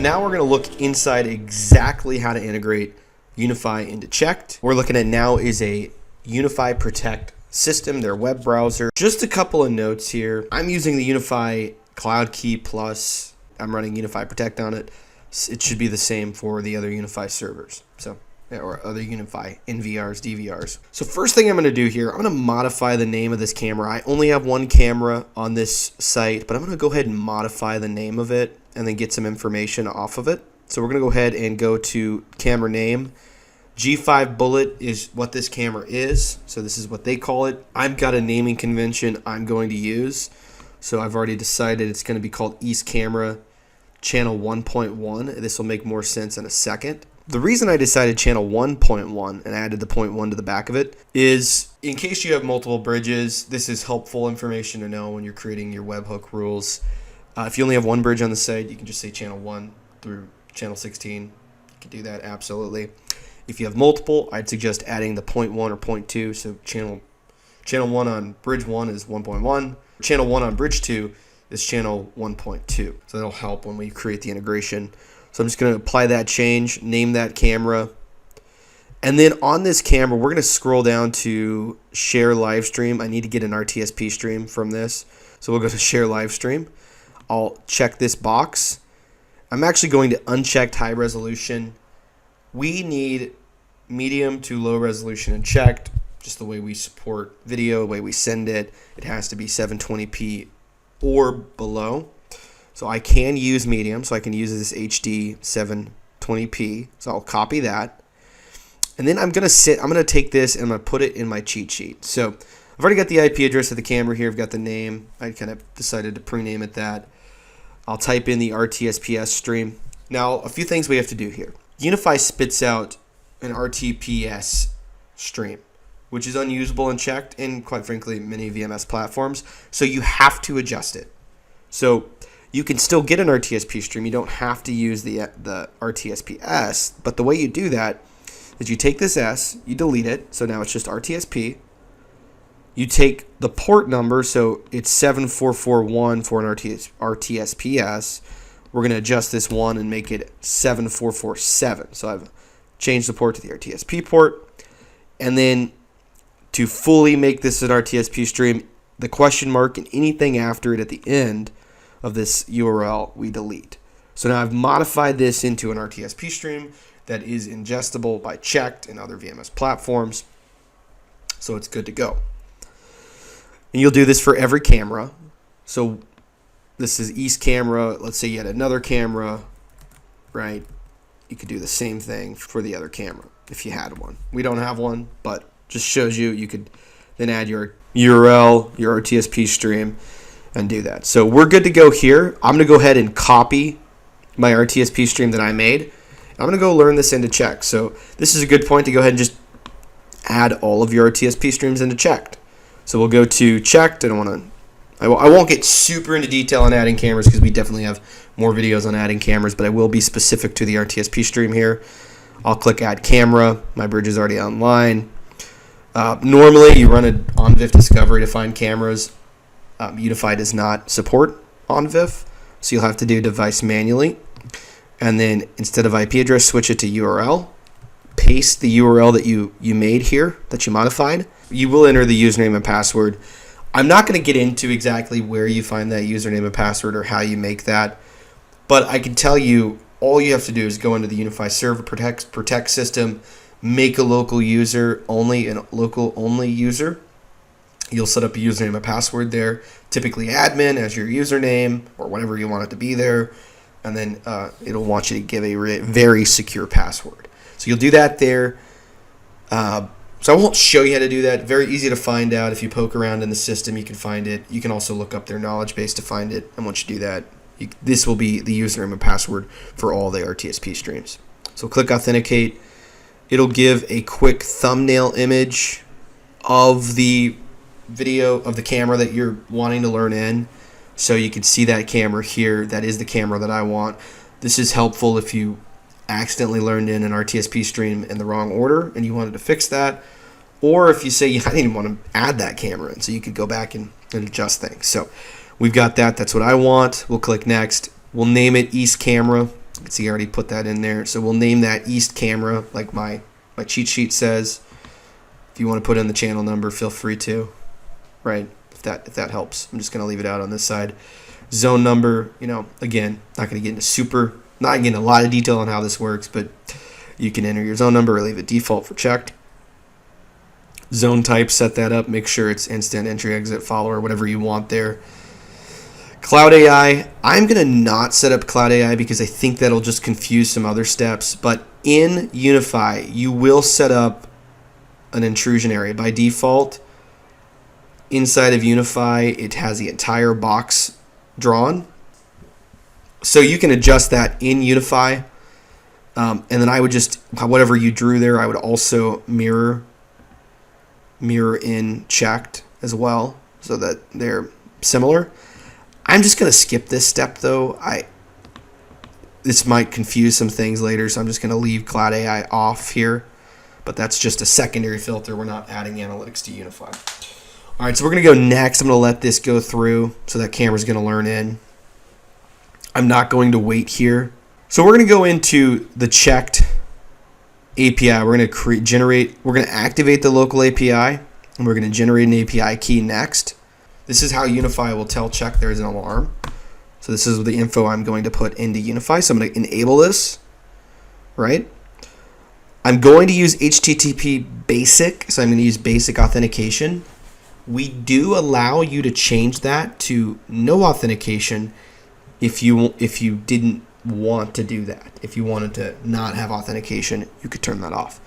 now we're going to look inside exactly how to integrate UniFi into CheKT. We're looking at now is a UniFi Protect system, their web browser. Just a couple of notes here. I'm using the UniFi Cloud Key Plus. I'm running UniFi Protect on it. It should be the same for the other UniFi servers. Or other UniFi NVRs, DVRs. So first thing I'm going to do here, I'm going to modify the name of this camera. I only have one camera on this site, but I'm going to go ahead and modify the name of it and then get some information off of it. So we're going to go ahead and go to camera name. G5 Bullet is what this camera is. So this is what they call it. I've got a naming convention I'm going to use. So I've already decided it's going to be called East Camera Channel 1.1. This will make more sense in a second. The reason I decided channel 1.1 and added the 0.1 to the back of it is in case you have multiple bridges, this is helpful information to know when you're creating your webhook rules. If you only have one bridge on the site, you can just say channel 1 through channel 16. You can do that, absolutely. If you have multiple, I'd suggest adding the 0.1 or 0.2. So channel 1 on bridge 1 is 1.1. Channel 1 on bridge 2 is channel 1.2. So that'll help when we create the integration. So I'm just going to apply that change, name that camera. And then on this camera, we're going to scroll down to share live stream. I need to get an RTSP stream from this. So we'll go to share live stream. I'll check this box. I'm actually going to uncheck high resolution. We need medium to low resolution and CheKT, just the way we support video, the way we send it. It has to be 720p or below. So I can use medium, so I can use this HD 720p. So I'll copy that. And then I'm going to take this and I'm going to put it in my cheat sheet. So I've already got the IP address of the camera here. I've got the name. I kind of decided to pre-name it that. I'll type in the RTSPS stream. Now, a few things we have to do here. UniFi spits out an RTPS stream, which is unusable in CheKT and, quite frankly, many VMS platforms. So you have to adjust it. So you can still get an RTSP stream. You don't have to use the RTSPS. But the way you do that is you take this S, you delete it. So now it's just RTSP. You take the port number, so it's 7441 for an RTSPS. We're going to adjust this one and make it 7447. So I've changed the port to the RTSP port. And then to fully make this an RTSP stream, the question mark and anything after it at the end of this URL we delete. So now I've modified this into an RTSP stream that is ingestible by CheKT and other VMS platforms. So it's good to go. And you'll do this for every camera. So this is East camera. Let's say you had another camera, right? You could do the same thing for the other camera if you had one. We don't have one, but just shows you could then add your URL, your RTSP stream, and do that. So we're good to go here. I'm going to go ahead and copy my RTSP stream that I made. I'm going to go learn this into CheKT. So this is a good point to go ahead and just add all of your RTSP streams into CheKT. So we'll go to CheKT. I won't get super into detail on adding cameras because we definitely have more videos on adding cameras, but I will be specific to the RTSP stream here. I'll click Add Camera. My bridge is already online. Normally, you run an OnVIF discovery to find cameras. UniFi does not support OnVIF, so you'll have to do device manually. And then instead of IP address, switch it to URL. Paste the URL that you made here, that you modified. You will enter the username and password. I'm not going to get into exactly where you find that username and password or how you make that, but I can tell you all you have to do is go into the UniFi Server Protect system, make a local user only and local only user. You'll set up a username and password there, typically admin as your username or whatever you want it to be there, and then it'll want you to give a very secure password. So you'll do that there. So I won't show you how to do that. Very easy to find out. If you poke around in the system, you can find it. You can also look up their knowledge base to find it. And once you do that, this will be the username and password for all the RTSP streams. So click Authenticate. It'll give a quick thumbnail image of the video of the camera that you're wanting to learn in. So you can see that camera here. That is the camera that I want. This is helpful if you accidentally learned in an RTSP stream in the wrong order and you wanted to fix that. Or if you say, I didn't even want to add that camera in, so you could go back and adjust things. So we've got that. That's what I want. We'll click Next. We'll name it East Camera. can see I already put that in there. So we'll name that East Camera, like my cheat sheet says. If you want to put in the channel number, feel free to, right? If that helps. I'm just going to leave it out on this side. Zone number, again, not going to get into a lot of detail on how this works, but you can enter your zone number or leave it default for checked. Zone type, set that up. Make sure it's instant entry, exit, follower, whatever you want there. Cloud AI, I'm going to not set up Cloud AI because I think that'll just confuse some other steps. But in UniFi, you will set up an intrusion area. By default, inside of UniFi, it has the entire box drawn. So you can adjust that in UniFi. And then I would just, whatever you drew there, I would also mirror in CheKT as well so that they're similar. I'm just going to skip this step though. This might confuse some things later, so I'm just going to leave Cloud AI off here. But that's just a secondary filter. We're not adding analytics to UniFi. All right, so we're going to go next. I'm going to let this go through so that camera's going to learn in. I'm not going to wait here. So we're going to go into the CheKT API. We're going to activate the local API, and we're going to generate an API key next. This is how UniFi will tell CheKT there's an alarm. So this is the info I'm going to put into UniFi. So I'm going to enable this, right? I'm going to use HTTP basic, so I'm going to use basic authentication. We do allow you to change that to no authentication if you didn't want to do that. If you wanted to not have authentication, you could turn that off.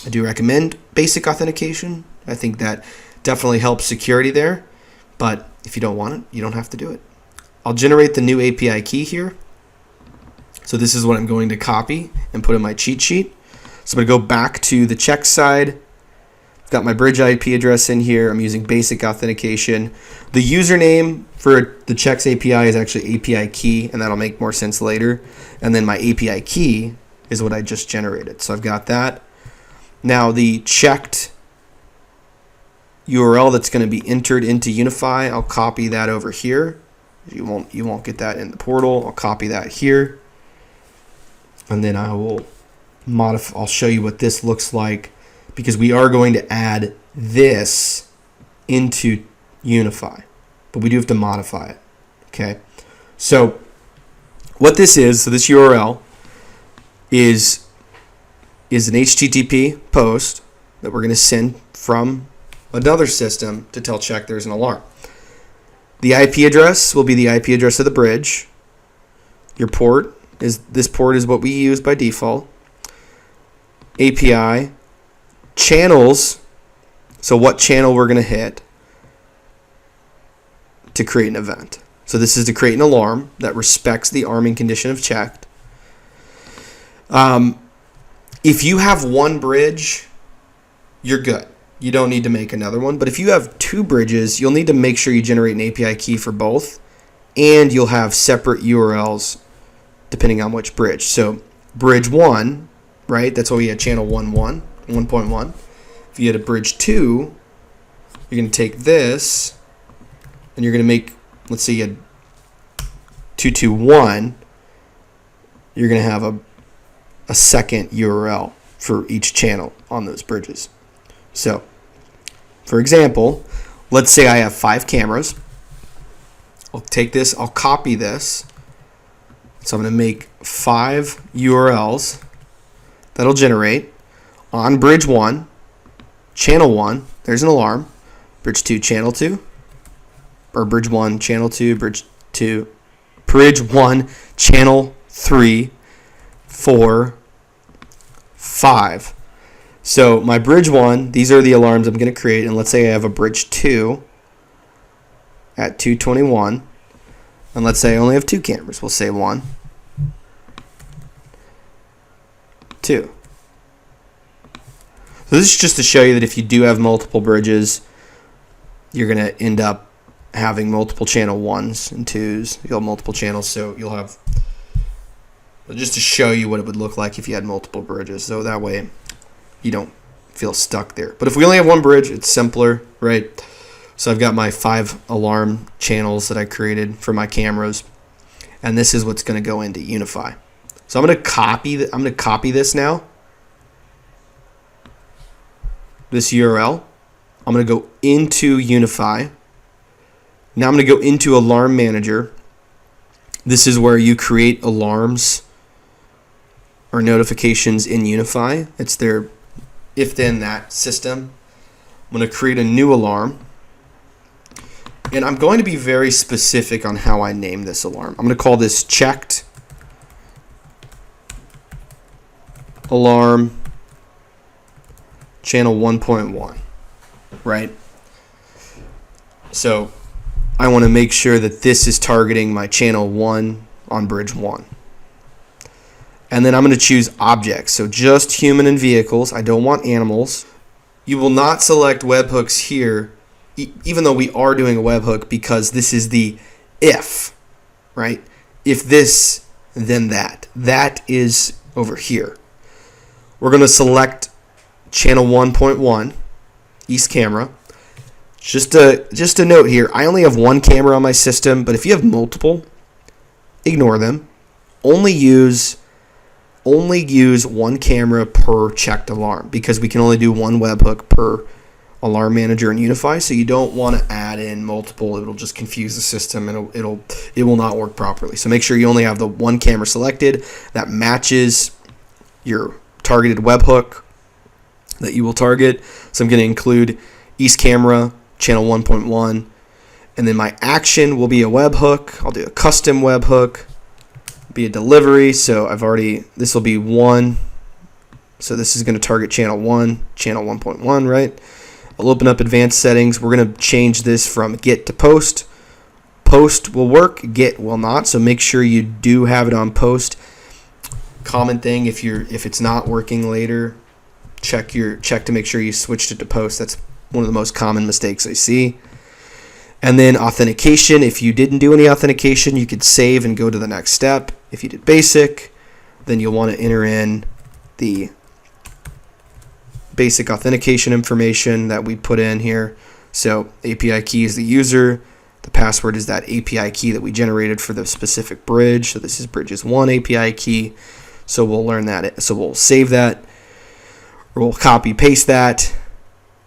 I do recommend basic authentication. I think that definitely helps security there, but if you don't want it, you don't have to do it. I'll generate the new API key here. So this is what I'm going to copy and put in my cheat sheet. So I'm going to go back to the CheKT side. I've got my bridge IP address in here. I'm using basic authentication. The username for the CheKT's API is actually API key, and that'll make more sense later. And then my API key is what I just generated. So I've got that. Now the CheKT URL that's going to be entered into UniFi, I'll copy that over here. You won't get that in the portal. I'll copy that here. And then I'll show you what this looks like, because we are going to add this into UniFi, but we do have to modify it. Okay, so what this is, so this URL is an HTTP post that we're going to send from another system to tell CheKT there's an alarm. The IP address will be the IP address of the bridge. Your port is what we use by default. API, channels, so what channel we're going to hit to create an event. So this is to create an alarm that respects the arming condition of CheKT. If you have one bridge, you're good. You don't need to make another one. But if you have two bridges, you'll need to make sure you generate an API key for both, and you'll have separate URLs depending on which bridge. So bridge 1, right? That's why we had channel 1.1. If you had a bridge 2, you're going to take this and you're going to make, let's say you had 221, you're going to have a second URL for each channel on those bridges. So, for example, let's say I have 5 cameras. I'll take this, I'll copy this. So I'm going to make 5 URLs that'll generate on bridge 1, channel 1, there's an alarm, bridge 2, channel 2, or bridge 1, channel 2, bridge 1, channel 3, 4, 5. So my bridge 1, these are the alarms I'm going to create, and let's say I have a bridge 2 at 221, and let's say I only have 2 cameras. We'll say 1, 2. So this is just to show you that if you do have multiple bridges, you're going to end up having multiple channel 1s and 2s. You'll have multiple channels, so you'll have, just to show you what it would look like if you had multiple bridges. So that way you don't feel stuck there. But if we only have one bridge, it's simpler, right? So I've got my 5 alarm channels that I created for my cameras, and this is what's going to go into UniFi. So I'm going to copy this now. This URL. I'm going to go into UniFi. Now I'm going to go into Alarm Manager. This is where you create alarms or notifications in UniFi. It's their if then that system. I'm going to create a new alarm. And I'm going to be very specific on how I name this alarm. I'm going to call this CHeKT Alarm Channel 1.1, right? So I want to make sure that this is targeting my channel 1 on bridge 1. And then I'm going to choose objects. So just human and vehicles. I don't want animals. You will not select webhooks here, even though we are doing a webhook, because this is the if, right? If this, then that. That is over here. We're going to select channel 1.1, east camera. Just a note here, I only have one camera on my system, but if you have multiple, ignore them. Only use one camera per checked alarm, because we can only do one webhook per alarm manager in UniFi, so you don't want to add in multiple. It'll just confuse the system and it will not work properly. So make sure you only have the one camera selected that matches your targeted webhook that you will target. So I'm going to include east camera, channel 1.1, and then my action will be a webhook. I'll do a custom webhook, be a delivery. So this will be 1. So this is going to target channel 1, channel 1.1, right? I'll open up advanced settings. We're going to change this from get to post. Post will work, get will not. So make sure you do have it on post. Common thing, if it's not working later, check to make sure you switched it to post. That's one of the most common mistakes I see. And then authentication. If you didn't do any authentication, you could save and go to the next step. If you did basic, then you'll want to enter in the basic authentication information that we put in here. So API key is the user. The password is that API key that we generated for the specific bridge. So this is bridges 1 API key. So we'll learn that. So we'll save that. Or we'll copy paste that.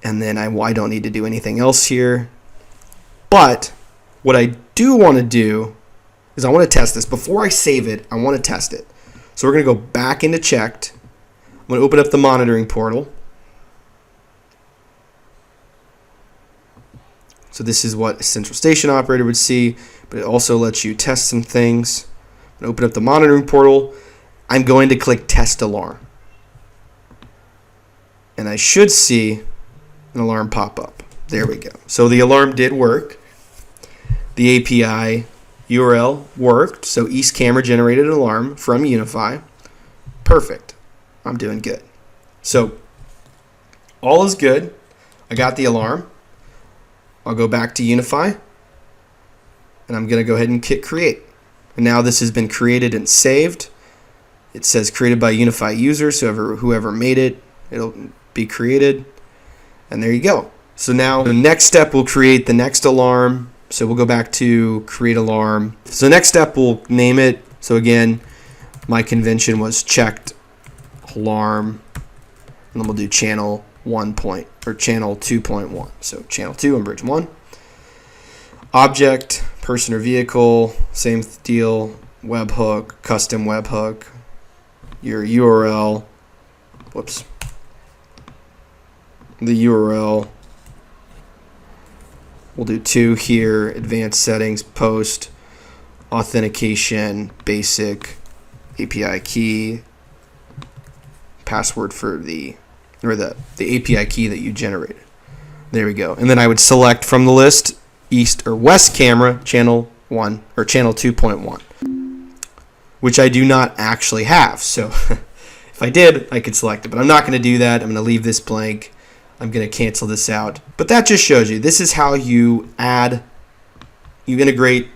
And then I don't need to do anything else here. But what I do want to do is I want to test this. Before I save it, I want to test it. So we're going to go back into CheKT. I'm going to open up the monitoring portal. So this is what a central station operator would see, but it also lets you test some things. I'm going to open up the monitoring portal. I'm going to click test alarm. And I should see an alarm pop up. There we go. So the alarm did work. The API URL worked. So East Camera generated an alarm from UniFi. Perfect. I'm doing good. So all is good. I got the alarm. I'll go back to UniFi. And I'm going to go ahead and hit create. And now this has been created and saved. It says created by UniFi user. So whoever made it, it'll be created. And there you go. So now the next step will create the next alarm. So we'll go back to create alarm. So the next step we'll name it. So again, my convention was CHeKT alarm. And then we'll do channel 1 point or channel 2.1. So channel 2 on bridge 1. Object, person or vehicle, same deal, webhook, custom webhook, your URL. Whoops. The URL. We'll do 2 here, advanced settings, post, authentication, basic, API key, password for the API key that you generated. There we go. And then I would select from the list east or west camera, channel 1 or channel 2.1, which I do not actually have. So if I did, I could select it, but I'm not going to do that. I'm going to leave this blank. I'm going to cancel this out. But that just shows you, this is how you integrate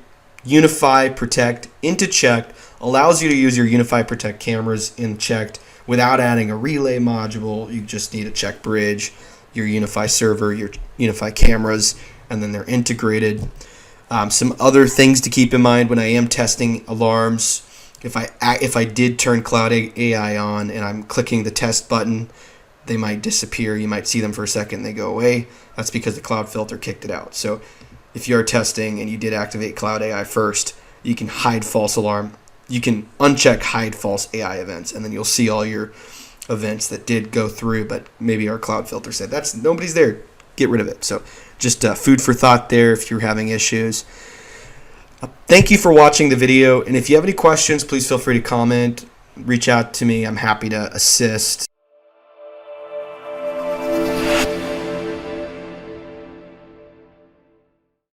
UniFi Protect into CheKT, allows you to use your UniFi Protect cameras in CheKT without adding a relay module. You just need a CheKT Bridge, your UniFi server, your UniFi cameras, and then they're integrated. Some other things to keep in mind when I am testing alarms. If I did turn Cloud AI on and I'm clicking the test button, they might disappear. You might see them for a second, they go away. That's because the cloud filter kicked it out. So if you're testing and you did activate Cloud AI first, you can hide false alarm. You can uncheck hide false AI events, and then you'll see all your events that did go through, but maybe our cloud filter said nobody's there. Get rid of it. So just food for thought there if you're having issues. Thank you for watching the video, and if you have any questions, please feel free to comment. Reach out to me. I'm happy to assist.